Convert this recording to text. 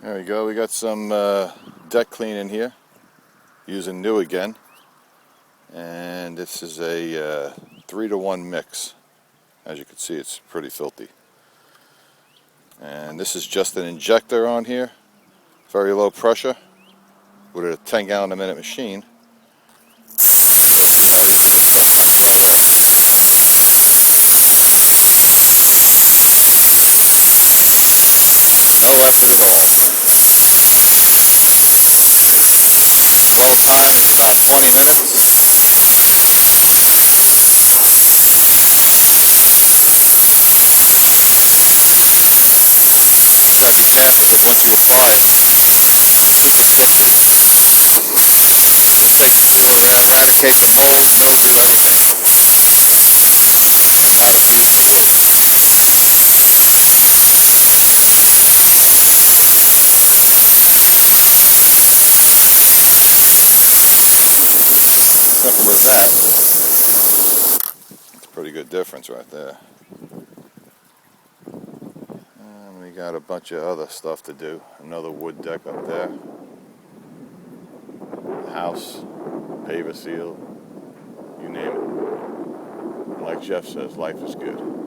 There we go. We got some deck cleaning here using new again, and this is a 3-to-1 mix. As you can see, it's pretty filthy. And this is just an injector on here, very low pressure, with a 10-gallon-a-minute machine. No effort at all. Well timed, about 20 minutes. You gotta be careful because once you apply it, you can pinch it. This makes it for eradicating mold, mildew, anything. Not abusing the wood. Simple as that. It's a pretty good difference right there. And we got a bunch of other stuff to do. Another wood deck up there. The house, paver seal, you name it. And like Jeff says, life is good.